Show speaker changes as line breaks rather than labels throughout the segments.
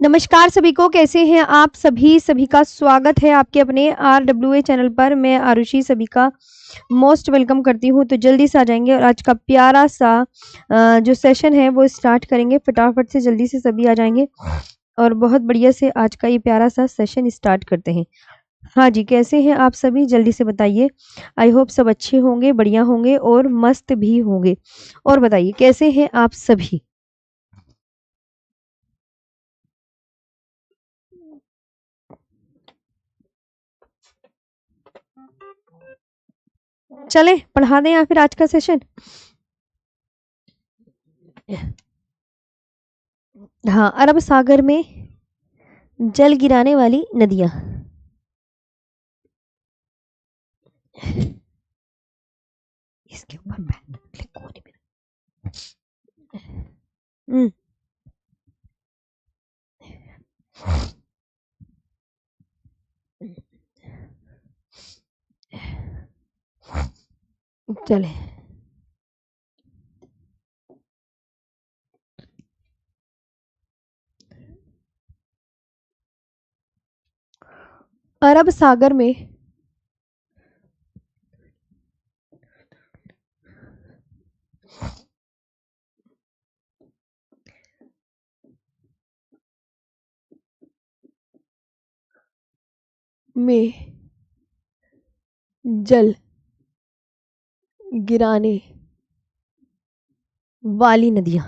नमस्कार सभी को, कैसे हैं आप सभी? सभी का स्वागत है आपके अपने RWA चैनल पर। मैं आरुषि सभी का मोस्ट वेलकम करती हूँ। तो जल्दी से आ जाएंगे और आज का प्यारा सा जो सेशन है वो स्टार्ट करेंगे। फटाफट से जल्दी से सभी आ जाएंगे और बहुत बढ़िया से आज का ये प्यारा सा सेशन स्टार्ट करते हैं। हाँ जी, कैसे हैं आप सभी? जल्दी से बताइए। आई होप सब अच्छे होंगे, बढ़िया होंगे और मस्त भी होंगे। और बताइए कैसे हैं आप सभी? चले पढ़ा दें या फिर आज का सेशन? हाँ, अरब सागर में जल गिराने वाली नदियां। इसके ऊपर पेन क्लिक हो नहीं मेरा। चले अरब सागर में जल गिराने वाली नदियां।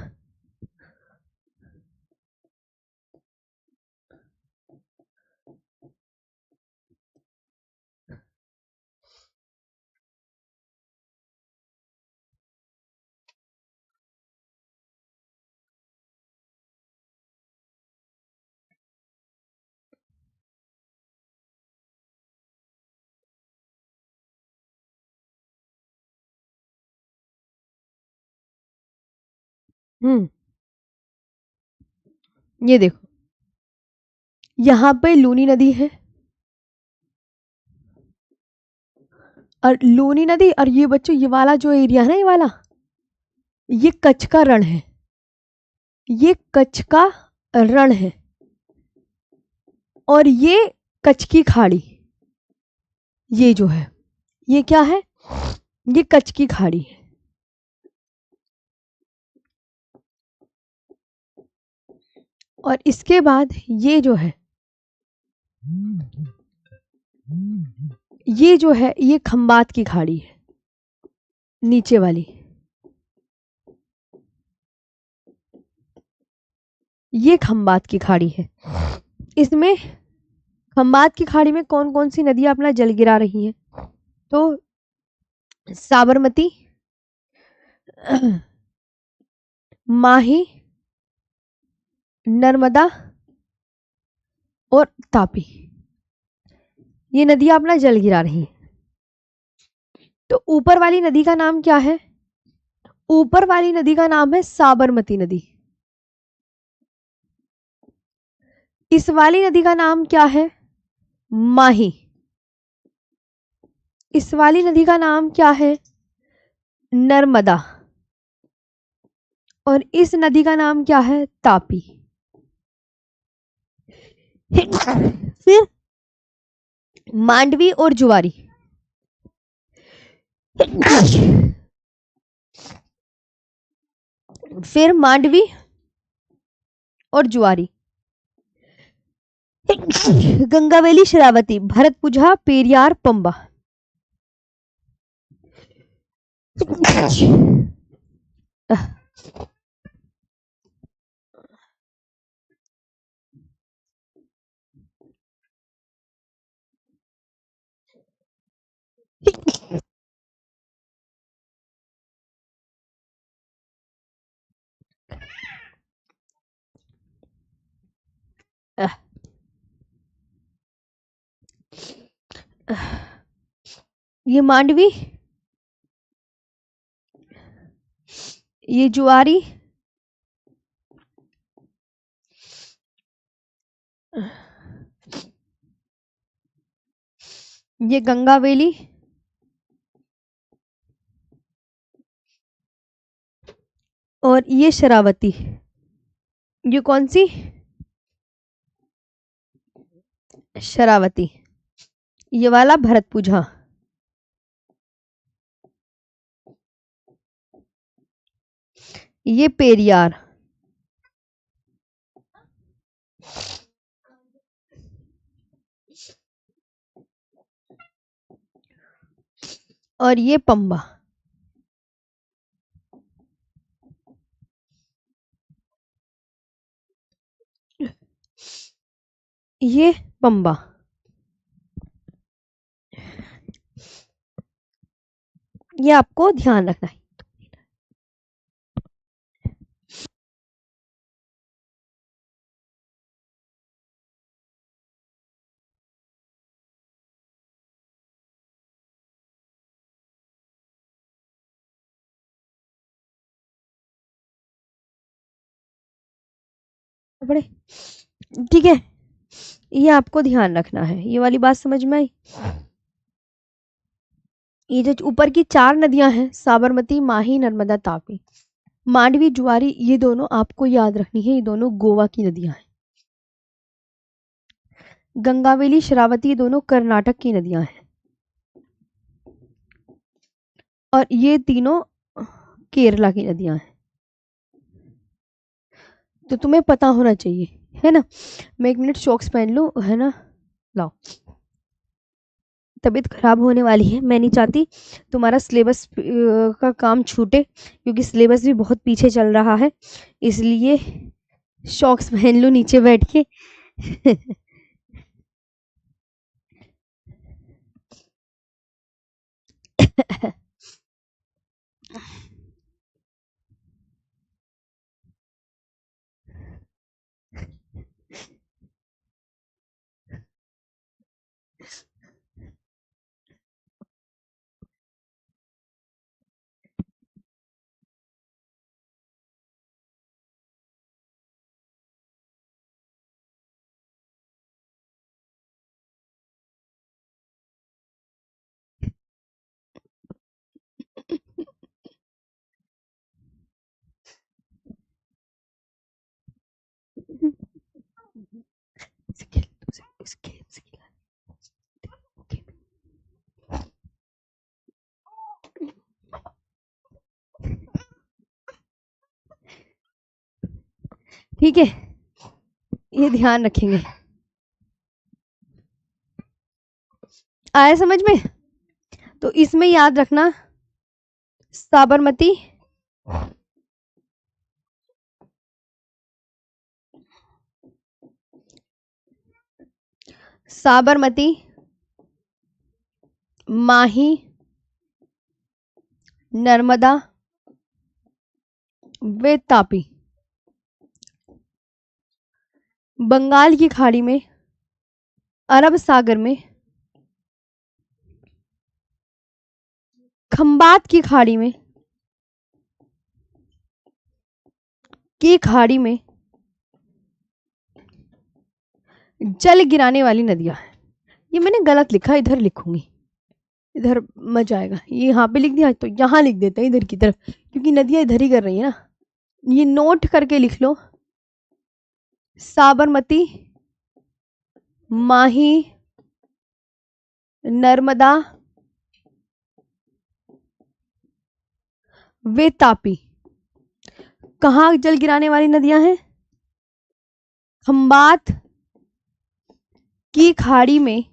ये देखो, यहाँ पे लूनी नदी है और लूनी नदी, और ये बच्चों ये वाला जो एरिया है ना, ये वाला, ये कच्छ का रण है। ये कच्छ का रण है और ये कच्छ की खाड़ी। ये जो है, ये क्या है? ये कच्छ की खाड़ी है। और इसके बाद ये जो है, ये जो है, ये खंबात की खाड़ी है, नीचे वाली। ये खंबात की खाड़ी है। इसमें खंबात की खाड़ी में कौन कौन सी नदियां अपना जल गिरा रही हैं? तो साबरमती, माही, नर्मदा और तापी, ये नदियां अपना जल गिरा रही हैं। तो ऊपर वाली नदी का नाम क्या है? ऊपर वाली नदी का नाम है साबरमती नदी। इस वाली नदी का नाम क्या है? माही। इस वाली नदी का नाम क्या है? नर्मदा। और इस नदी का नाम क्या है? तापी। फिर मांडवी और जुआरी। फिर मांडवी और जुआरी, गंगावेली, शरावती, भरतपुझा, पेरियार, पंबा। ये मांडवी, ये जुआरी, ये गंगावेली, और ये शरावती। ये कौन सी? शरावती। ये वाला भरत पूजा। ये पेरियार। और ये पंबा। ये पंबा। ये आपको ध्यान रखना है। बड़े ठीक है, ये आपको ध्यान रखना है। ये वाली बात समझ में आई? ये जो ऊपर की 4 नदियां हैं, साबरमती, माही, नर्मदा, तापी, मांडवी, जुआरी, ये दोनों आपको याद रखनी है। ये दोनों गोवा की नदियां हैं। गंगावेली, शरावती, ये दोनों कर्नाटक की नदियां हैं। और ये तीनों केरला की नदियां हैं। तो तुम्हें पता होना चाहिए, है ना? मैं 1 मिनट शॉक्स पहन लूं, है ना? लाओ। तबीयत खराब होने वाली है, मैं नहीं चाहती तुम्हारा सिलेबस का काम छूटे, क्योंकि सिलेबस भी बहुत पीछे चल रहा है, इसलिए शॉक्स पहन लो नीचे बैठ के। ठीक है, ये ध्यान रखेंगे। आया समझ में? तो इसमें याद रखना, साबरमती, साबरमती, माही, नर्मदा व तापी, बंगाल की खाड़ी में, अरब सागर में, खंबात की खाड़ी में, जल गिराने वाली नदियां हैं। ये मैंने गलत लिखा, इधर लिखूंगी, इधर मजा आएगा। ये यहाँ पे लिख दिया तो यहाँ लिख देते हैं इधर की तरफ, क्योंकि नदियां इधर ही कर रही है ना। ये नोट करके लिख लो, साबरमती, माही, नर्मदा वे तापी। कहाँ जल गिराने वाली नदियां हैं? खंबात की खाड़ी में,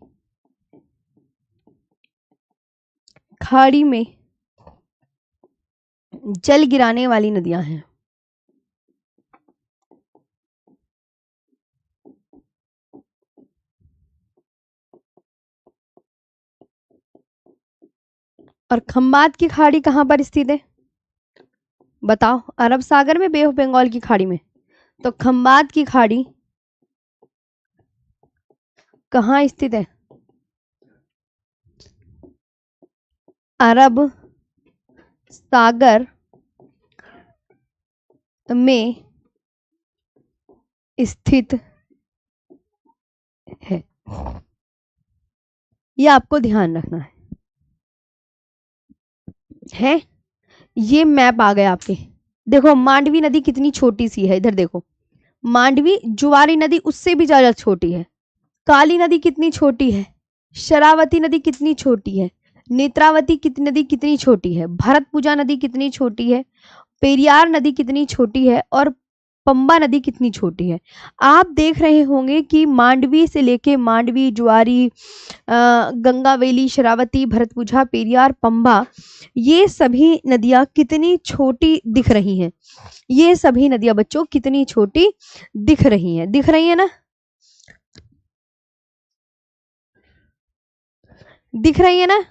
जल गिराने वाली नदियां हैं। और खंबात की खाड़ी कहां पर स्थित है बताओ? अरब सागर में, बे ऑफ बंगाल की खाड़ी में। तो खंबात की खाड़ी कहाँ स्थित है? अरब सागर में स्थित है। ये आपको ध्यान रखना है। ये मैप आ गया आपके। देखो मांडवी नदी कितनी छोटी सी है, इधर देखो। मांडवी, जुआरी नदी उससे भी ज्यादा छोटी है। काली नदी कितनी छोटी है, शरावती नदी कितनी छोटी है, नेत्रावती नदी कितनी छोटी है, भरतपुजा नदी कितनी छोटी है, पेरियार नदी कितनी छोटी है, और पंबा नदी कितनी छोटी है। आप देख रहे होंगे कि मांडवी से लेके मांडवी, जुआरी, गंगावेली, शरावती, भरतपुजा, पेरियार, पंबा, ये सभी नदियां कितनी छोटी दिख रही हैं। ये सभी नदियां बच्चों कितनी छोटी दिख रही हैं। दिख रही है ना? दिख रही है ना?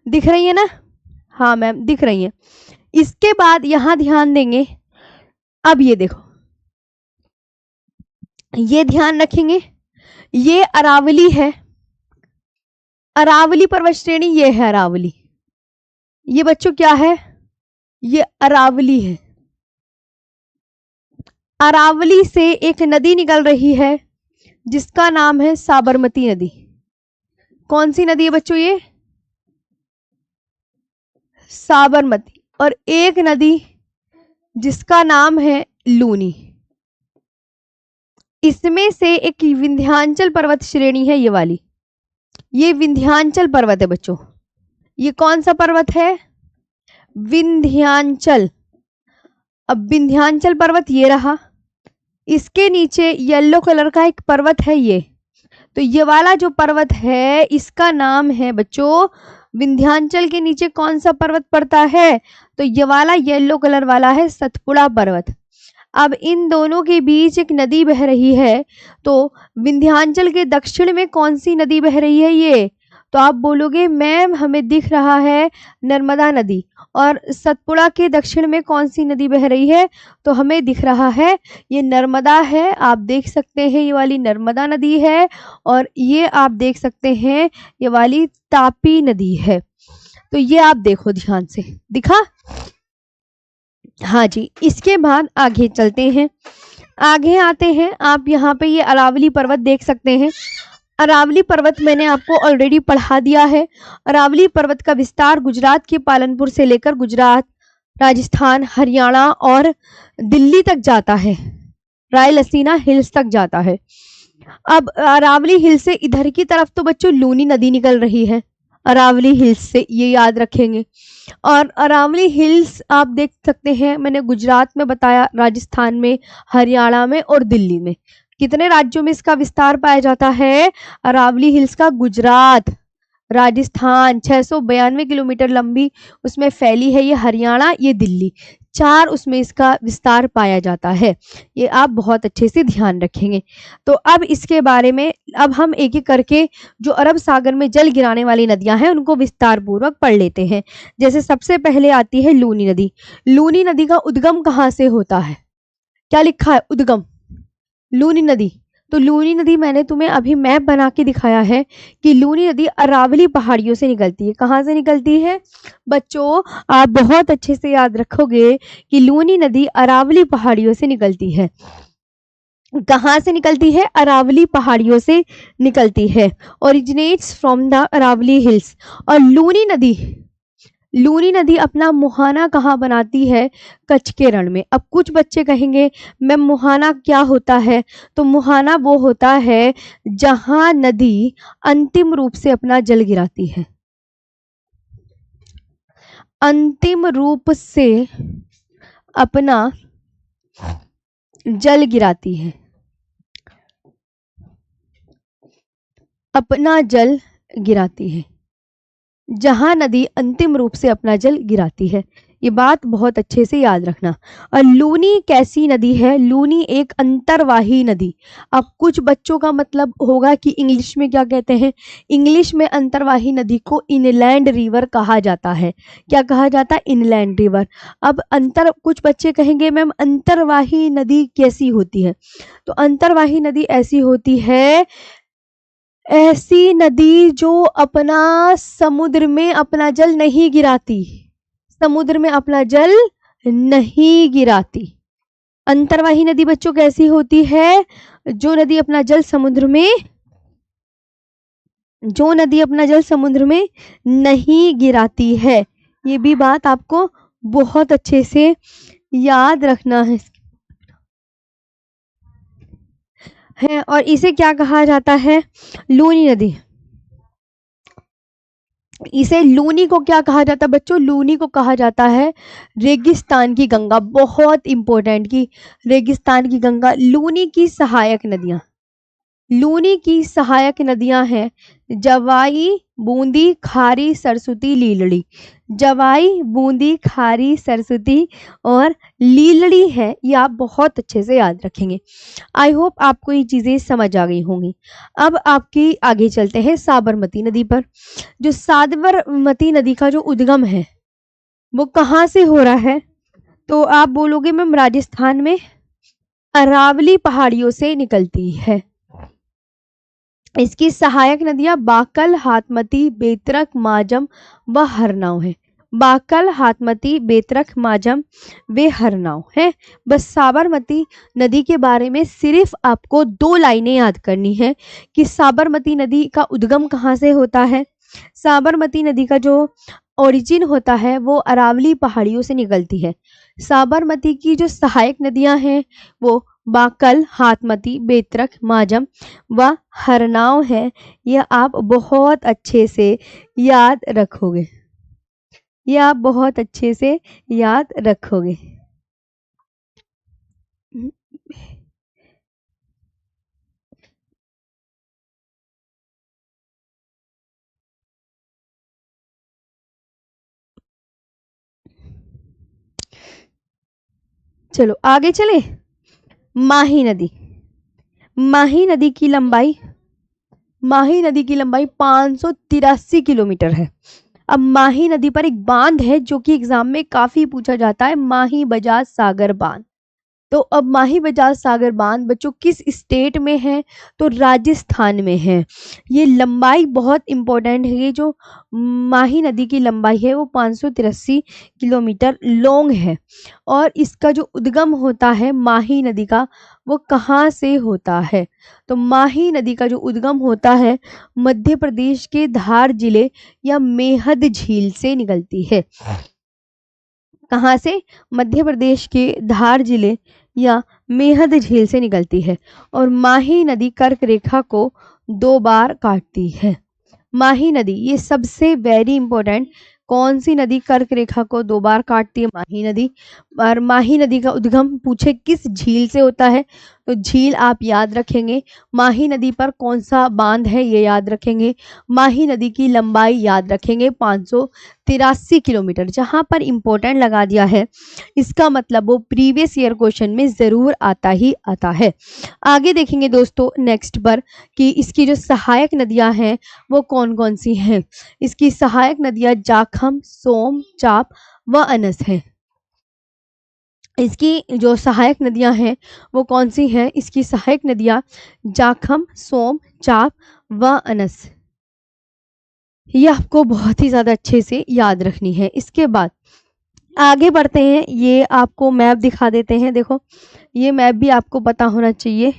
दिख रही है ना? हाँ मैम दिख रही है। इसके बाद यहां ध्यान देंगे। अब ये देखो, ये ध्यान रखेंगे, ये अरावली है। अरावली पर्वत श्रेणी, ये है अरावली। ये बच्चों क्या है? ये अरावली है। अरावली से एक नदी निकल रही है जिसका नाम है साबरमती नदी। कौन सी नदी है बच्चों? ये साबरमती। और एक नदी जिसका नाम है लूनी। इसमें से एक विंध्याचल पर्वत श्रेणी है, ये वाली। ये विंध्याचल पर्वत है बच्चों। ये कौन सा पर्वत है? विंध्याचल। अब विंध्याचल पर्वत ये रहा, इसके नीचे येलो कलर का एक पर्वत है ये। तो ये वाला जो पर्वत है इसका नाम है बच्चों, विंध्याचल के नीचे कौन सा पर्वत पड़ता है? तो ये वाला येलो कलर वाला है सतपुड़ा पर्वत। अब इन दोनों के बीच एक नदी बह रही है। तो विंध्याचल के दक्षिण में कौन सी नदी बह रही है? ये। तो आप बोलोगे मैम हमें दिख रहा है नर्मदा नदी। और सतपुड़ा के दक्षिण में कौन सी नदी बह रही है? तो हमें दिख रहा है ये नर्मदा है। आप देख सकते हैं ये वाली नर्मदा नदी है। और ये आप देख सकते हैं ये वाली तापी नदी है। तो ये आप देखो ध्यान से, दिखा? हाँ जी। इसके बाद आगे चलते हैं, आगे आते हैं। आप यहाँ पे ये अरावली पर्वत देख सकते हैं। अरावली पर्वत मैंने आपको ऑलरेडी पढ़ा दिया है। अरावली पर्वत का विस्तार गुजरात के पालनपुर से लेकर गुजरात, राजस्थान, हरियाणा और दिल्ली तक जाता है। रायलसीना हिल्स तक जाता है। अब अरावली हिल से इधर की तरफ तो बच्चों लूनी नदी निकल रही है अरावली हिल्स से, ये याद रखेंगे। और अरावली हिल्स आप देख सकते हैं, मैंने गुजरात में बताया, राजस्थान में, हरियाणा में और दिल्ली में। कितने राज्यों में इसका विस्तार पाया जाता है अरावली हिल्स का? गुजरात, राजस्थान, 692 किलोमीटर लंबी उसमें फैली है ये, हरियाणा, ये दिल्ली, 4 उसमें इसका विस्तार पाया जाता है। ये आप बहुत अच्छे से ध्यान रखेंगे। तो अब इसके बारे में अब हम एक एक करके जो अरब सागर में जल गिराने वाली नदियां हैं उनको विस्तार पूर्वक पढ़ लेते हैं। जैसे सबसे पहले आती है लूनी नदी। लूनी नदी का उद्गम कहाँ से होता है? क्या लिखा है? उद्गम, लूनी नदी। तो लूनी नदी मैंने तुम्हें अभी मैप बना के दिखाया है कि लूनी नदी अरावली पहाड़ियों से निकलती है। कहाँ से निकलती है बच्चों? आप बहुत अच्छे से याद रखोगे कि लूनी नदी अरावली पहाड़ियों से निकलती है। कहाँ से निकलती है? अरावली पहाड़ियों से निकलती है। Originates from the Aravalli hills. और लूनी नदी अपना मुहाना कहाँ बनाती है? कच्छ के रण में। अब कुछ बच्चे कहेंगे मैम मुहाना क्या होता है? तो मुहाना वो होता है जहां नदी अंतिम रूप से अपना जल गिराती है। अंतिम रूप से अपना जल गिराती है। अपना जल गिराती है। जहां नदी अंतिम रूप से अपना जल गिराती है। ये बात बहुत अच्छे से याद रखना। और लूनी कैसी नदी है? लूनी एक अंतर्वाही नदी। अब कुछ बच्चों का मतलब होगा कि इंग्लिश में क्या कहते हैं? इंग्लिश में अंतर्वाही नदी को इनलैंड रिवर कहा जाता है। क्या कहा जाता है? Inland river. अब कुछ बच्चे कहेंगे मैम अंतर्वाही नदी कैसी होती है? तो अंतर्वाही नदी ऐसी होती है, ऐसी नदी जो अपना समुद्र में अपना जल नहीं गिराती, समुद्र में अपना जल नहीं गिराती। अंतर्वाही नदी बच्चों कैसी होती है? जो नदी अपना जल समुद्र में, जो नदी अपना जल समुद्र में नहीं गिराती है। ये भी बात आपको बहुत अच्छे से याद रखना है। और इसे क्या कहा जाता है? लूनी नदी। इसे लूनी को क्या कहा जाता है बच्चों? लूनी को कहा जाता है रेगिस्तान की गंगा। बहुत इंपॉर्टेंट की रेगिस्तान की गंगा। लूनी की सहायक नदियां, लूनी की सहायक नदियां हैं जवाई, बूंदी, खारी, सरस्वती, लीलड़ी। जवाई, बूंदी, खारी, सरस्वती और लीलड़ी है। ये आप बहुत अच्छे से याद रखेंगे। आई होप आपको ये चीजें समझ आ गई होंगी। अब आपकी आगे चलते हैं साबरमती नदी पर। जो साबरमती नदी का जो उद्गम है वो कहाँ से हो रहा है? तो आप बोलोगे मैम राजस्थान में अरावली पहाड़ियों से निकलती है। इसकी सहायक नदियां बाकल, हाथमती, बेतरक, माजम व हरनाव है। बाकल, हाथमती, बेतरक, माजम वे हरनाव है। बस साबरमती नदी के बारे में सिर्फ आपको 2 लाइनें याद करनी है कि साबरमती नदी का उद्गम कहाँ से होता है। साबरमती नदी का जो ओरिजिन होता है वो अरावली पहाड़ियों से निकलती है। साबरमती की जो सहायक नदियां हैं वो बाकल, हाथमती, बेतरक, माजम व हरनाव है। यह आप बहुत अच्छे से याद रखोगे, यह आप बहुत अच्छे से याद रखोगे। चलो आगे चले। माही नदी। माही नदी की लंबाई, माही नदी की लंबाई 583 किलोमीटर है। अब माही नदी पर एक बांध है जो कि एग्जाम में काफी पूछा जाता है, माही बजाज सागर बांध। तो अब माही बजाज सागर बांध बच्चों किस स्टेट में है? तो राजस्थान में है। ये लंबाई बहुत इंपॉर्टेंट है। ये जो माही नदी की लंबाई है वो 583 किलोमीटर लॉन्ग है। और इसका जो उद्गम होता है माही नदी का वो कहाँ से होता है? तो माही नदी का जो उद्गम होता है मध्य प्रदेश के धार जिले या मेहद झील से निकलती है। कहाँ से? मध्य प्रदेश के धार जिले या मेहद झील से निकलती है। और माही नदी कर्क रेखा को 2 बार काटती है। माही नदी, ये सबसे वेरी इंपॉर्टेंट, कौन सी नदी कर्क रेखा को 2 बार काटती है? माही नदी। और माही नदी का उद्गम पूछे किस झील से होता है तो झील आप याद रखेंगे। माही नदी पर कौन सा बांध है ये याद रखेंगे। माही नदी की लंबाई याद रखेंगे 583 किलोमीटर। जहां पर इंपॉर्टेंट लगा दिया है इसका मतलब वो प्रीवियस ईयर क्वेश्चन में जरूर आता ही आता है। आगे देखेंगे दोस्तों नेक्स्ट पर कि इसकी जो सहायक नदियां हैं वो कौन कौन सी हैं। इसकी सहायक नदियां जाखम, सोम, चाप व अनस है। इसकी जो सहायक नदियां हैं वो कौन सी हैं? इसकी सहायक नदियां जाखम, सोम, चाप व अनस। ये आपको बहुत ही ज़्यादा अच्छे से याद रखनी है। इसके बाद आगे बढ़ते हैं। ये आपको मैप दिखा देते हैं। देखो ये मैप भी आपको पता होना चाहिए।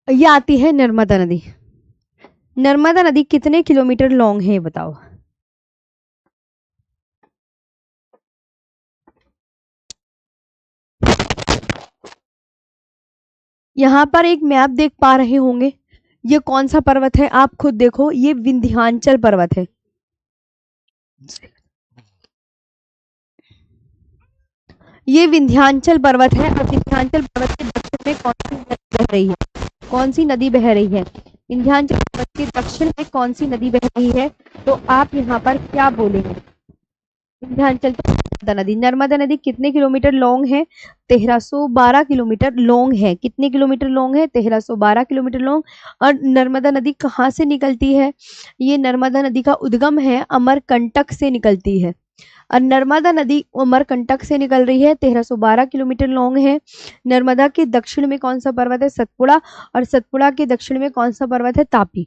ये आती है नर्मदा नदी। नर्मदा नदी कितने किलोमीटर लॉन्ग है बताओ? यहाँ पर एक मैप देख पा रहे होंगे। ये कौन सा पर्वत है आप खुद देखो, ये विंध्याचल पर्वत है। ये विंध्याचल पर्वत है। और विंध्याचल पर्वत के दक्षिण में कौन सी रही है? कौन सी नदी बह रही है? विंध्याचल पर्वत के दक्षिण में कौन सी नदी बह रही है? तो आप यहाँ पर क्या बोलेंगे? विंध्याचल तो नर्मदा नदी। नर्मदा नदी कितने किलोमीटर लॉन्ग है? 1312 किलोमीटर लॉन्ग है। कितने किलोमीटर लॉन्ग है? 1312 किलोमीटर लॉन्ग। और नर्मदा नदी कहाँ से निकलती है? ये नर्मदा नदी का उद्गम है अमरकंटक से निकलती है। और नर्मदा नदी अमरकंटक से निकल रही है, 1312 किलोमीटर लॉन्ग है। नर्मदा के दक्षिण में कौन सा पर्वत है? सतपुड़ा। और सतपुड़ा के दक्षिण में कौन सा पर्वत है? तापी।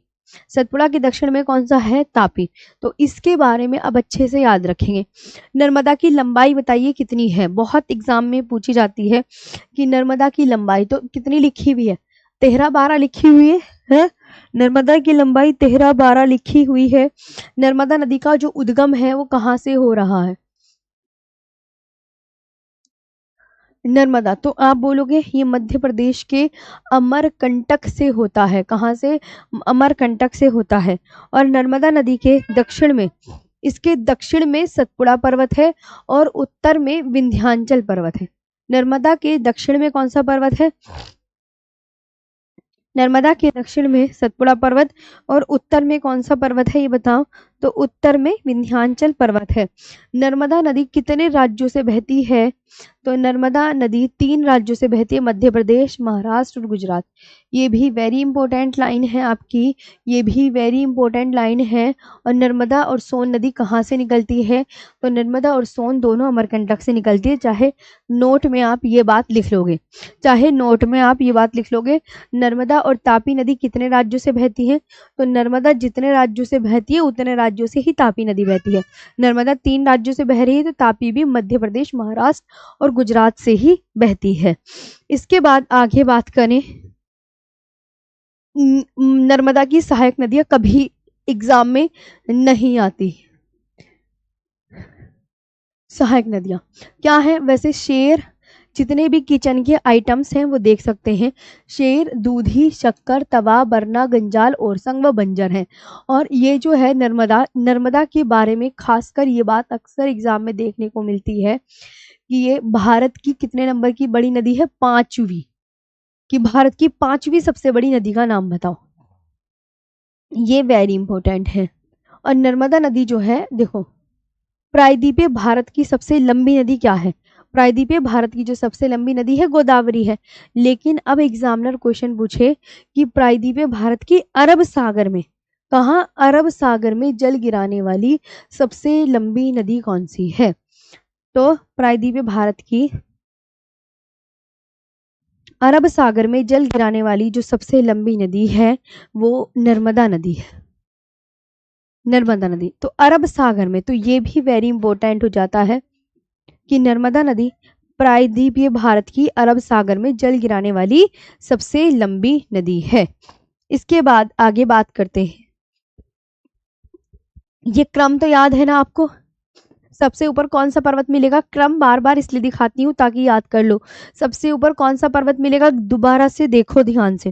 सतपुड़ा के दक्षिण में कौन सा है? तापी। तो इसके बारे में अब अच्छे से याद रखेंगे। नर्मदा की लंबाई बताइए कितनी है? बहुत एग्जाम में पूछी जाती है कि नर्मदा की लंबाई तो कितनी लिखी हुई है? 1312 लिखी हुई है। नर्मदा की लंबाई 1312 लिखी हुई है। नर्मदा नदी का जो उद्गम है वो कहाँ से हो रहा है? नर्मदा, तो आप बोलोगे ये मध्य प्रदेश के अमरकंटक से होता है। कहाँ से? अमरकंटक से होता है। और नर्मदा नदी के दक्षिण में, इसके दक्षिण में सतपुड़ा पर्वत है और उत्तर में विंध्याचल पर्वत है। नर्मदा के दक्षिण में कौन सा पर्वत है? नर्मदा के दक्षिण में सतपुड़ा पर्वत और उत्तर में कौन सा पर्वत है ये बताओ? तो उत्तर में विंध्याचल पर्वत है। नर्मदा नदी कितने राज्यों से बहती है? तो नर्मदा नदी 3 राज्यों से बहती है, मध्य प्रदेश, महाराष्ट्र और गुजरात। ये भी वेरी इंपॉर्टेंट लाइन है आपकी, ये भी वेरी इंपॉर्टेंट लाइन है। और नर्मदा और सोन नदी कहाँ से निकलती है? तो नर्मदा और सोन दोनों अमरकंटक से निकलती है। चाहे नोट में आप ये बात लिख लोगे, चाहे नोट में आप ये बात लिख लोगे। नर्मदा और तापी नदी कितने राज्यों से बहती है? तो नर्मदा जितने राज्यों से बहती है उतने राज्यों से ही तापी नदी बहती है। नर्मदा 3 राज्यों से बह रही है तो तापी भी मध्य प्रदेश, महाराष्ट्र और गुजरात से ही बहती है। इसके बाद आगे बात करें, नर्मदा की सहायक नदियां कभी एग्जाम में नहीं आती। सहायक नदियां क्या है? वैसे शेर, जितने भी किचन के आइटम्स हैं वो देख सकते हैं। शेर, दूधी, शक्कर, तवा, बरना, गंजाल, ओरसंग व बंजर हैं। और ये जो है नर्मदा के बारे में खासकर ये बात अक्सर एग्जाम में देखने को मिलती है कि ये भारत की कितने नंबर की बड़ी नदी है? 5वीं। कि भारत की 5वीं सबसे बड़ी नदी का नाम बताओ। ये वेरी इंपॉर्टेंट है। और नर्मदा नदी जो है, देखो, प्रायद्वीपीय भारत की सबसे लंबी नदी क्या है? प्रायद्वीपीय भारत की जो सबसे लंबी नदी है गोदावरी है। लेकिन अब एग्जामिनर क्वेश्चन पूछे कि प्रायद्वीपीय भारत की अरब सागर में, कहाँ? अरब सागर में जल गिराने वाली सबसे लंबी नदी कौन सी है? तो प्रायद्वीपीय भारत की अरब सागर में जल गिराने वाली जो सबसे लंबी नदी है वो नर्मदा नदी है। नर्मदा नदी तो अरब सागर में, तो ये भी वेरी इंपॉर्टेंट हो जाता है कि नर्मदा नदी प्रायद्वीपीय भारत की अरब सागर में जल गिराने वाली सबसे लंबी नदी है। इसके बाद आगे बात करते हैं। ये क्रम तो याद है ना आपको? सबसे ऊपर कौन सा पर्वत मिलेगा? क्रम बार बार इसलिए दिखाती हूँ ताकि याद कर लो। सबसे ऊपर कौन सा पर्वत मिलेगा? दोबारा से देखो ध्यान से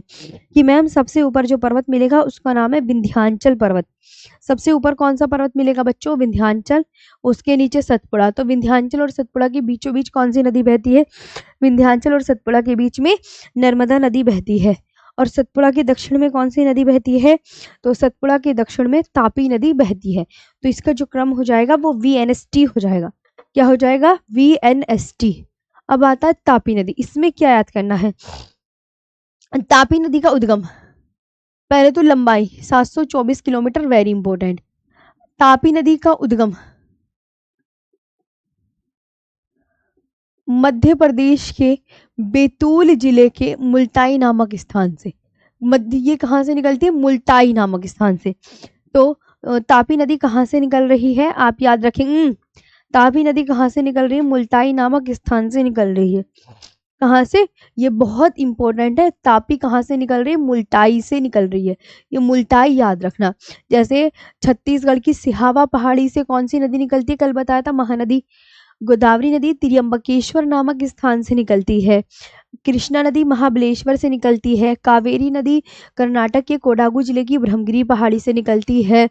कि मैम सबसे ऊपर जो पर्वत मिलेगा उसका नाम है विंध्याचल पर्वत। सबसे ऊपर कौन सा पर्वत मिलेगा बच्चों? विंध्याचल। उसके नीचे सतपुड़ा। तो विंध्याचल और सतपुड़ा के बीचों बीच कौन सी नदी बहती है? विंध्याचल और सतपुड़ा के बीच में नर्मदा नदी बहती है। और सतपुड़ा के दक्षिण में कौन सी नदी बहती है? तो सतपुड़ा के दक्षिण में तापी नदी बहती है। तो इसका जो क्रम हो जाएगा वो VNST हो जाएगा। क्या हो जाएगा? VNST। अब आता है तापी नदी। इसमें क्या याद करना है? तापी नदी का उद्गम, पहले तो लंबाई 724 किलोमीटर, वेरी इंपॉर्टेंट। तापी नदी का उद्गम मध्य प्रदेश के बैतूल जिले के मुल्ताई नामक स्थान से। ये कहाँ से निकलती है? मुल्ताई नामक स्थान से। तो तापी नदी कहाँ से निकल रही है? आप याद रखेंगे। तापी नदी कहाँ से निकल रही है? मुल्ताई नामक स्थान से निकल रही है। कहाँ से? ये बहुत इंपॉर्टेंट है। तापी कहाँ से निकल रही है? मुल्ताई से निकल रही है। ये मुल्ताई याद रखना। जैसे छत्तीसगढ़ की सिहावा पहाड़ी से कौन सी नदी निकलती है? कल बताया था महानदी। गोदावरी नदी त्र्यंबकेश्वर नामक स्थान से निकलती है। कृष्णा नदी महाबलेश्वर से निकलती है। कावेरी नदी कर्नाटक के कोडागु जिले की ब्रह्मगिरी पहाड़ी से निकलती है।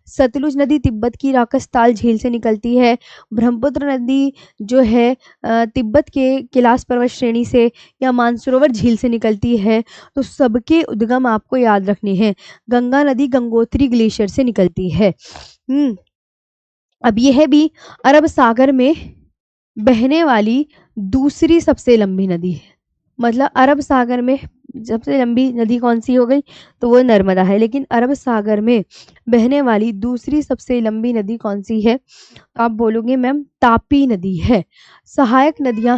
सतलुज नदी तिब्बत की राकसताल झील से निकलती है। ब्रह्मपुत्र नदी जो है तिब्बत के कैलाश पर्वत श्रेणी से या मानसरोवर झील से निकलती है। तो सबके उद्गम आपको याद रखने हैं। गंगा नदी गंगोत्री ग्लेशियर से निकलती है। अब यह भी अरब सागर में बहने वाली दूसरी सबसे लंबी नदी है। मतलब अरब सागर में सबसे लंबी नदी कौन सी हो गई, तो वो नर्मदा है। लेकिन अरब सागर में बहने वाली दूसरी सबसे लंबी नदी कौन सी है, आप बोलोगे मैम तापी नदी है। सहायक नदियां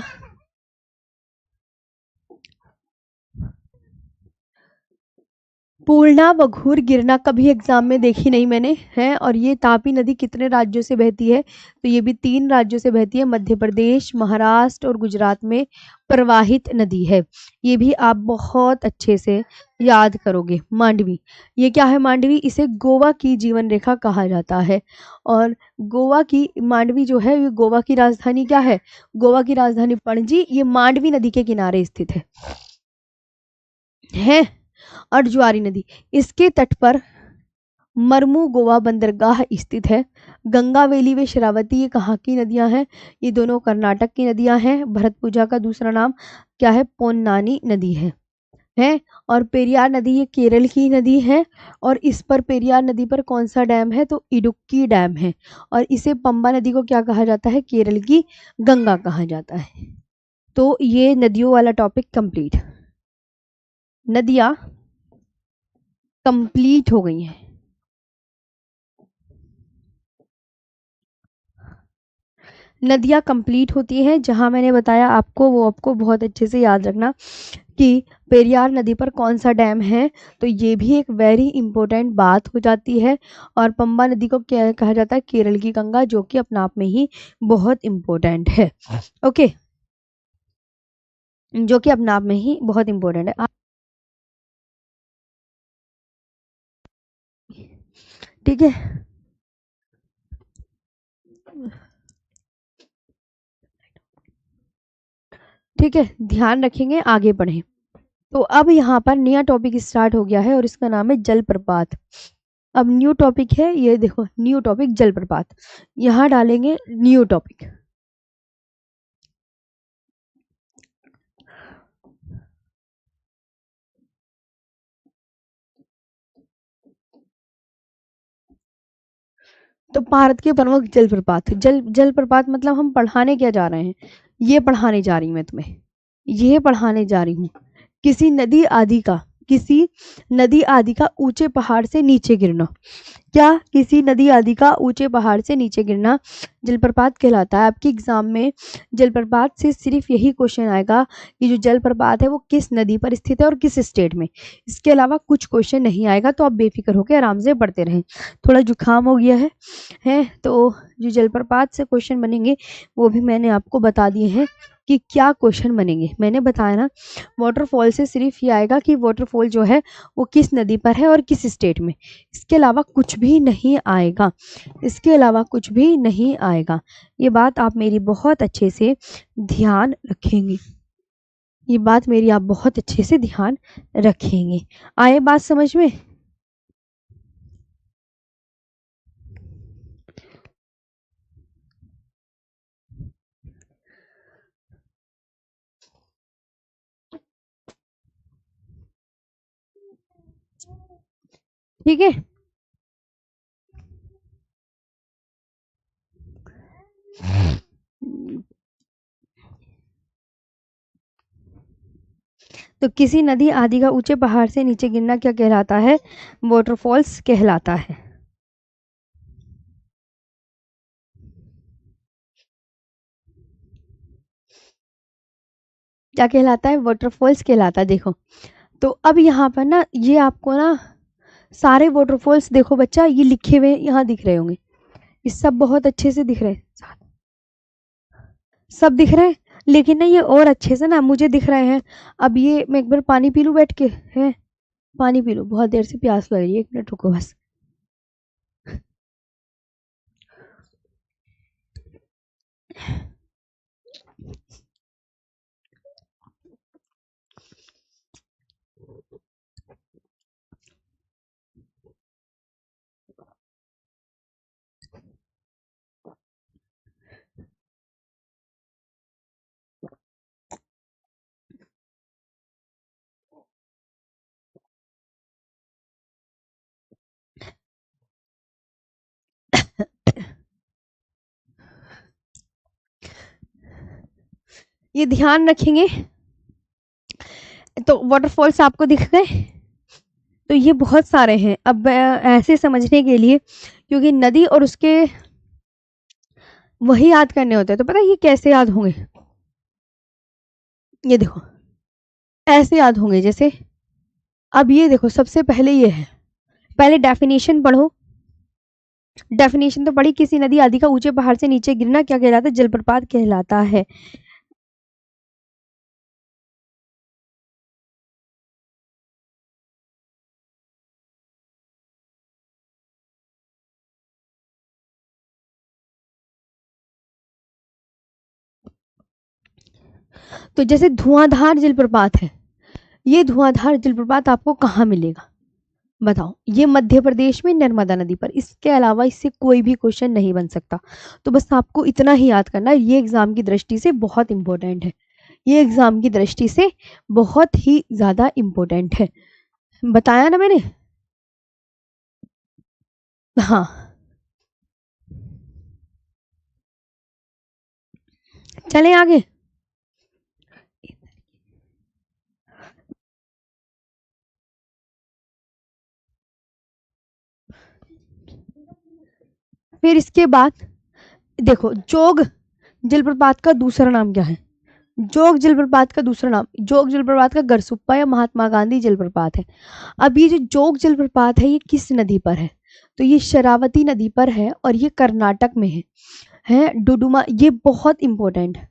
पूर्णा, बघूर, गिरना कभी एग्जाम में देखी नहीं मैंने है। और ये तापी नदी कितने राज्यों से बहती है, तो ये भी 3 राज्यों से बहती है, मध्य प्रदेश, महाराष्ट्र और गुजरात में प्रवाहित नदी है। ये भी आप बहुत अच्छे से याद करोगे। मांडवी, ये क्या है मांडवी, इसे गोवा की जीवन रेखा कहा जाता है। और गोवा की मांडवी जो है, ये गोवा की राजधानी क्या है, गोवा की राजधानी पणजी, ये मांडवी नदी के किनारे स्थित है। और ज्वारी नदी, इसके तट पर मरमू गोवा बंदरगाह स्थित है। गंगावेली व शरावती ये कहाँ की नदियां हैं, ये दोनों कर्नाटक की नदियां हैं। भरतपुजा का दूसरा नाम क्या है, पोन्नानी नदी है। और पेरियार नदी ये केरल की नदी है। और इस पर पेरियार नदी पर कौन सा डैम है, तो इडुक्की डैम है। और इसे पंबा नदी को क्या कहा जाता है, केरल की गंगा कहा जाता है। तो ये नदियों वाला टॉपिक कंप्लीट, नदियां कंप्लीट हो गई हैं। नदियां कंप्लीट होती हैं, जहां मैंने बताया आपको वो आपको बहुत अच्छे से याद रखना कि पेरियार नदी पर कौन सा डैम है, तो ये भी एक वेरी इंपॉर्टेंट बात हो जाती है। और पंबा नदी को क्या कहा जाता है, केरल की गंगा, जो कि अपने आप में ही बहुत इंपॉर्टेंट है। ओके, जो कि अपने आप में ही बहुत इंपॉर्टेंट है। ठीक है, ठीक है, ध्यान रखेंगे, आगे बढ़े। तो अब यहाँ पर नया टॉपिक स्टार्ट हो गया है और इसका नाम है जलप्रपात। अब न्यू टॉपिक है, ये देखो न्यू टॉपिक जलप्रपात, यहाँ डालेंगे न्यू टॉपिक। तो भारत के प्रमुख जलप्रपात, जलप्रपात मतलब हम पढ़ाने क्या जा रहे हैं, ये पढ़ाने जा रही हूँ मैं तुम्हें, ये पढ़ाने जा रही हूँ। किसी नदी आदि का ऊंचे पहाड़ से नीचे गिरना, क्या किसी नदी आदि का ऊंचे पहाड़ से नीचे गिरना जलप्रपात कहलाता है। आपके एग्जाम में जलप्रपात से सिर्फ यही क्वेश्चन आएगा कि जो जलप्रपात है वो किस नदी पर स्थित है और किस स्टेट में, इसके अलावा कुछ क्वेश्चन नहीं आएगा। तो आप बेफिक्र होकर आराम से पढ़ते रहें। थोड़ा जुकाम हो गया है तो जो जलप्रपात से क्वेश्चन बनेंगे वो भी मैंने आपको बता दिए हैं कि क्या क्वेश्चन बनेंगे। मैंने बताया ना, वाटरफॉल से सिर्फ ये आएगा कि वाटरफॉल जो है वो किस नदी पर है और किस स्टेट में, इसके अलावा कुछ भी नहीं आएगा, इसके अलावा कुछ भी नहीं आएगा। ये बात आप मेरी बहुत अच्छे से ध्यान रखेंगे, ये बात मेरी आप बहुत अच्छे से ध्यान रखेंगे। आए बात समझ में? ठीक है, तो किसी नदी आदि का ऊंचे पहाड़ से नीचे गिरना क्या कहलाता है, वाटरफॉल्स कहलाता है। क्या कहलाता है, वाटरफॉल्स कहलाता है। देखो तो अब यहाँ पर ना, ये आपको ना सारे वाटरफॉल्स देखो बच्चा, ये लिखे हुए यहाँ दिख रहे होंगे, ये सब बहुत अच्छे से दिख रहे हैं, सब दिख रहे हैं। लेकिन ना ये और अच्छे से ना मुझे दिख रहे हैं। अब ये मैं एक बार पानी पी लूँ बैठ के, है पानी पी लूँ, बहुत देर से प्यास लग रही है, 1 मिनट रुको बस। ये ध्यान रखेंगे। तो वाटरफॉल्स आपको दिख गए, तो ये बहुत सारे हैं। अब ऐसे समझने के लिए, क्योंकि नदी और उसके वही याद करने होते हैं, तो पता है ये कैसे याद होंगे? ये देखो ऐसे याद होंगे जैसे, अब ये देखो सबसे पहले ये है, पहले डेफिनेशन पढ़ो। डेफिनेशन तो पढ़ी, किसी नदी आदि का ऊंचे पहाड़ से नीचे गिरना क्या कहलाता है? जलप्रपात कहलाता है। तो जैसे धुआंधार जलप्रपात है, ये धुआंधार जलप्रपात आपको कहाँ मिलेगा बताओ? ये मध्य प्रदेश में नर्मदा नदी पर। इसके अलावा इससे कोई भी क्वेश्चन नहीं बन सकता। तो बस आपको इतना ही याद करना है, ये एग्जाम की दृष्टि से बहुत इंपॉर्टेंट है। ये एग्जाम की दृष्टि से बहुत ही ज्यादा इंपॉर्टेंट है। बताया ना मैंने? हाँ, चलें आगे। फिर इसके बाद देखो, जोग जलप्रपात का दूसरा नाम क्या है? जोग जलप्रपात का दूसरा नाम, जोग जलप्रपात का गरसुप्पा या महात्मा गांधी जलप्रपात है। अब ये जो जोग जलप्रपात है, ये किस नदी पर है? तो ये शरावती नदी पर है और ये कर्नाटक में है डुडुमा। ये बहुत इंपॉर्टेंट है।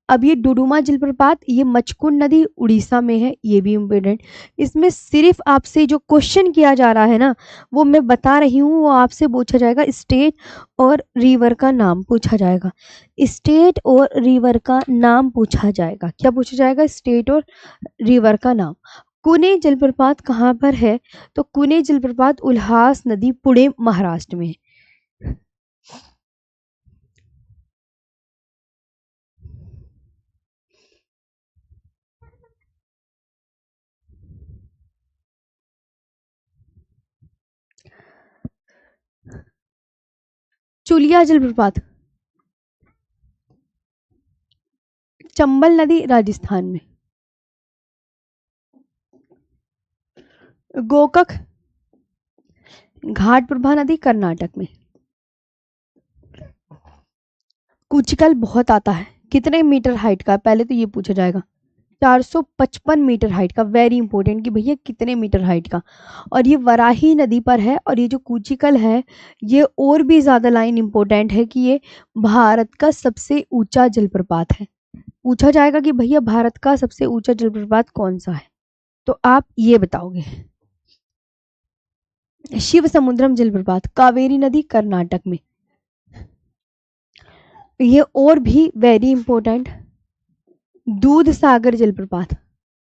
अब ये डुडुमा जलप्रपात, ये मचकुंड नदी उड़ीसा में है, ये भी इम्पोर्टेंट। इसमें सिर्फ आपसे जो क्वेश्चन किया जा रहा है ना, वो मैं बता रही हूँ, वो आपसे पूछा जाएगा स्टेट और रिवर का नाम पूछा जाएगा। स्टेट और रिवर का नाम पूछा जाएगा। क्या पूछा जाएगा? स्टेट और रिवर का नाम। कुने जलप्रपात कहाँ पर है? तो कुने जलप्रपात उल्हास नदी, पुणे महाराष्ट्र में है। चुलिया जलप्रपात, चंबल नदी राजस्थान में। गोकक घाटप्रभा नदी कर्नाटक में। कुचिकल बहुत आता है, कितने मीटर हाइट का? पहले तो ये पूछा जाएगा। 455 मीटर हाइट का। वेरी इंपॉर्टेंट कि भैया कितने मीटर हाइट का। और ये वराही नदी पर है। और ये जो कुचिकल है, ये और भी ज्यादा लाइन इंपॉर्टेंट है कि ये भारत का सबसे ऊंचा जलप्रपात है। पूछा जाएगा कि भैया भारत का सबसे ऊंचा जलप्रपात कौन सा है, तो आप ये बताओगे। शिव समुद्रम जलप्रपात, कावेरी नदी कर्नाटक में। ये और भी वेरी इंपॉर्टेंट। दूध सागर जलप्रपात,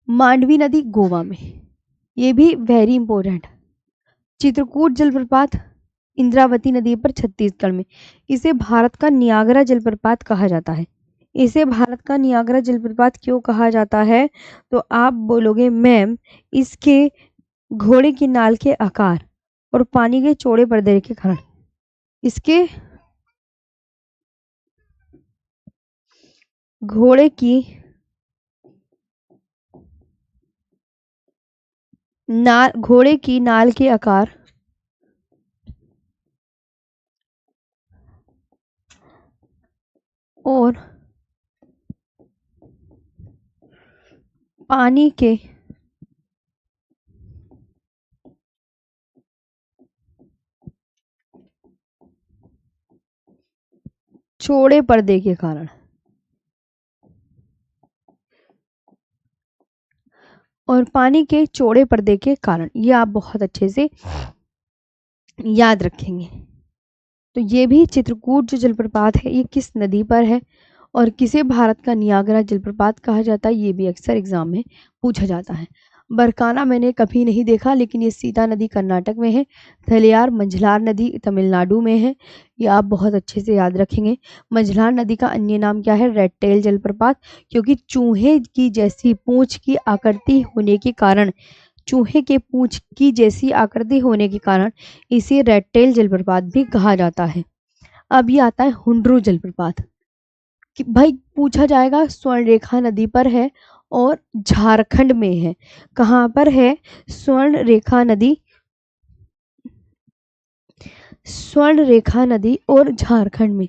मांडवी नदी गोवा में, ये भी वेरी इंपॉर्टेंट। चित्रकूट जलप्रपात, इंद्रावती नदी पर छत्तीसगढ़ में। इसे भारत का नियाग्रा जलप्रपात कहा जाता है। इसे भारत का नियाग्रा जलप्रपात क्यों कहा जाता है? तो आप बोलोगे मैम, इसके घोड़े की नाल के आकार और पानी के चौड़े पर्दे के कारण। इसके घोड़े की नाल के आकार और पानी के चौड़े पर्दे के कारण। और पानी के चौड़े पर्दे के कारण, ये आप बहुत अच्छे से याद रखेंगे। तो ये भी चित्रकूट जो जलप्रपात है, ये किस नदी पर है और किसे भारत का नियाग्रा जलप्रपात कहा जाता है, ये भी अक्सर एग्जाम में पूछा जाता है। बरकाना मैंने कभी नहीं देखा, लेकिन ये सीता नदी कर्नाटक में है। थलियार मंझलार नदी तमिलनाडु में है, ये आप बहुत अच्छे से याद रखेंगे। मंझलार नदी का अन्य नाम क्या है? रेड टेल जलप्रपात, क्योंकि चूहे की जैसी पूंछ की आकृति होने के कारण, चूहे के पूंछ की जैसी आकृति होने के कारण इसे रेड टेल जलप्रपात भी कहा जाता है। अब ये आता है हुंड्रू जलप्रपात। कि भाई पूछा जाएगा स्वर्णरेखा नदी पर है और झारखंड में है। कहाँ पर है स्वर्णरेखा नदी? स्वर्णरेखा नदी और झारखंड में।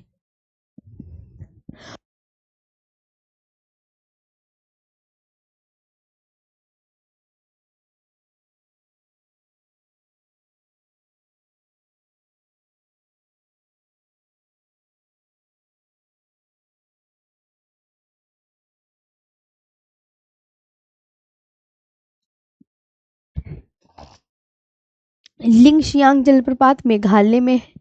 लिंगशियांग जलप्रपात मेघालय में है।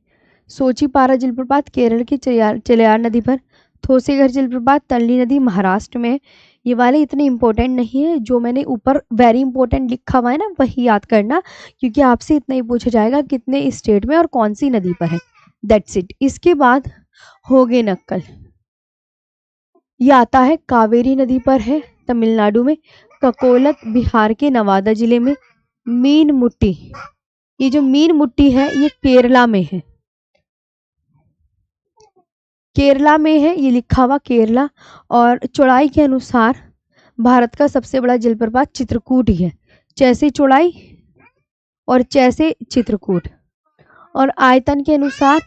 सोचीपारा जलप्रपात केरल की चेलियार नदी पर। थोसेघर जलप्रपात तल्ली नदी महाराष्ट्र में। ये वाले इतने इंपॉर्टेंट नहीं है, जो मैंने ऊपर वेरी इंपॉर्टेंट लिखा हुआ है ना वही याद करना, क्योंकि आपसे इतना ही पूछा जाएगा कितने स्टेट में और कौन सी नदी पर है। That's it. इसके बाद हो गए नक्कल। ये आता है कावेरी नदी पर है तमिलनाडु में। ककोलत बिहार के नवादा जिले में। मीन मुट्टी, ये जो मीन मुट्टी है ये केरला में है। केरला में है, ये लिखा हुआ केरला। और चौड़ाई के अनुसार भारत का सबसे बड़ा जलप्रपात चित्रकूट ही है। जैसे चौड़ाई और जैसे चित्रकूट। और आयतन के अनुसार,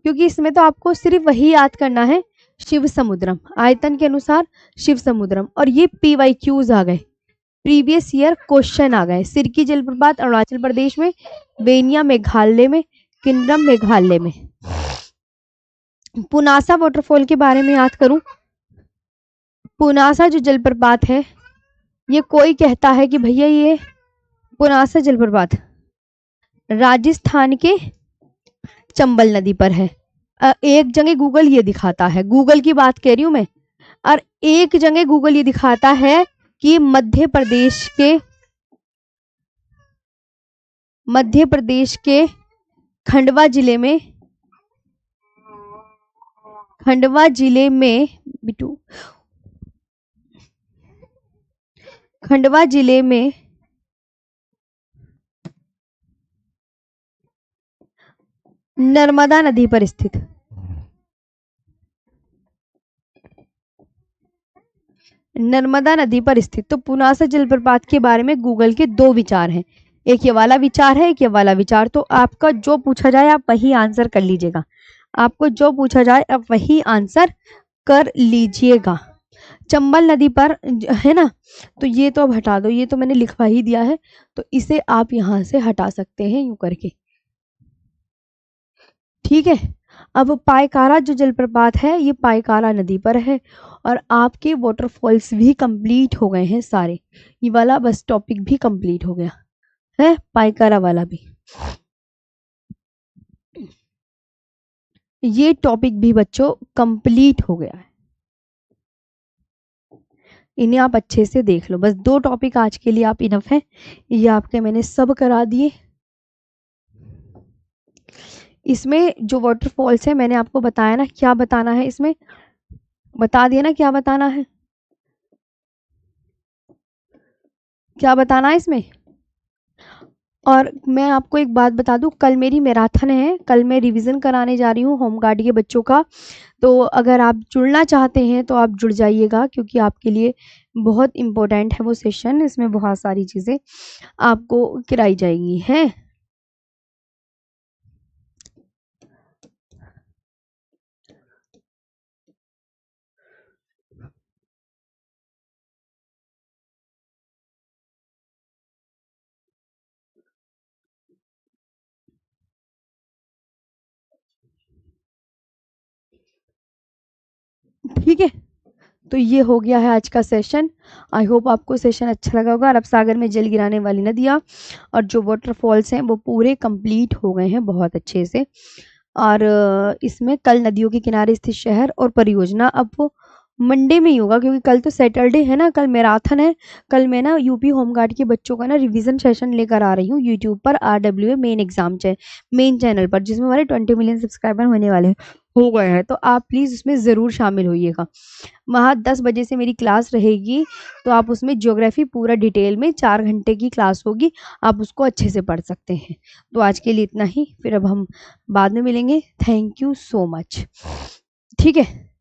क्योंकि इसमें तो आपको सिर्फ वही याद करना है, शिव समुद्रम। आयतन के अनुसार शिव समुद्रम। और ये PYQs आ गए, प्रीवियस ईयर क्वेश्चन आ गए। सिरकी जलप्रपात अरुणाचल प्रदेश में। बेनिया मेघालय में। किन्नम मेघालय में। पुनासा वाटरफॉल के बारे में याद करूं। पुनासा जो जलप्रपात है, ये कोई कहता है कि भैया ये पुनासा जलप्रपात राजस्थान के चंबल नदी पर है। एक जगह गूगल ये दिखाता है, गूगल की बात कह रही हूं मैं, और एक जगह गूगल ये दिखाता है कि मध्य प्रदेश के खंडवा जिले में बिटू खंडवा जिले में नर्मदा नदी पर स्थित। नर्मदा नदी पर स्थित। तो पुनासा जलप्रपात के बारे में गूगल के दो विचार हैं, एक ये वाला विचार है, एक ये वाला विचार। तो आपका जो पूछा जाए आप वही आंसर कर लीजिएगा। आपको जो पूछा जाए आप वही आंसर कर लीजिएगा। चंबल नदी पर है ना, तो ये तो अब हटा दो, ये तो मैंने लिखवा ही दिया है, तो इसे आप यहां से हटा सकते हैं यूं करके। ठीक है। अब पायकारा जो जलप्रपात है ये पायकारा नदी पर है। और आपके वाटरफॉल्स भी कंप्लीट हो गए हैं सारे। ये वाला बस टॉपिक भी कंप्लीट हो गया है, पायकारा वाला भी। ये टॉपिक भी बच्चों कंप्लीट हो गया है। इन्हें आप अच्छे से देख लो। बस 2 टॉपिक आज के लिए आप इनफ है, ये आपके मैंने सब करा दिए। इसमें जो वाटरफॉल्स है मैंने आपको बताया ना क्या बताना है, इसमें बता दिया ना क्या बताना है, क्या बताना है इसमें। और मैं आपको एक बात बता दूं, कल मेरी मैराथन है, कल मैं रिवीजन कराने जा रही हूँ होमगार्ड के बच्चों का। तो अगर आप जुड़ना चाहते हैं तो आप जुड़ जाइएगा, क्योंकि आपके लिए बहुत इम्पोर्टेंट है वो सेशन। इसमें बहुत सारी चीज़ें आपको कराई जाएंगी हैं। ठीक है, तो ये हो गया है आज का सेशन। आई होप आपको सेशन अच्छा लगा होगा। अरब सागर में जल गिराने वाली नदियाँ और जो वाटरफॉल्स हैं वो पूरे कंप्लीट हो गए हैं बहुत अच्छे से। और इसमें कल नदियों के किनारे स्थित शहर और परियोजना, अब वो मंडे में ही होगा, क्योंकि कल तो सैटरडे है ना, कल मैराथन है। कल मैं ना यूपी होमगार्ड के बच्चों का ना रिवीजन सेशन लेकर आ रही हूँ यूट्यूब पर, RWA main exam main channel पर, जिसमें हमारे 20 मिलियन सब्सक्राइबर होने वाले हो गए हैं। तो आप प्लीज़ उसमें ज़रूर शामिल होइएगा। वहाँ 10 बजे से मेरी क्लास रहेगी, तो आप उसमें ज्योग्राफी पूरा डिटेल में 4 घंटे की क्लास होगी, आप उसको अच्छे से पढ़ सकते हैं। तो आज के लिए इतना ही, फिर अब हम बाद में मिलेंगे। Thank you so much. ठीक है।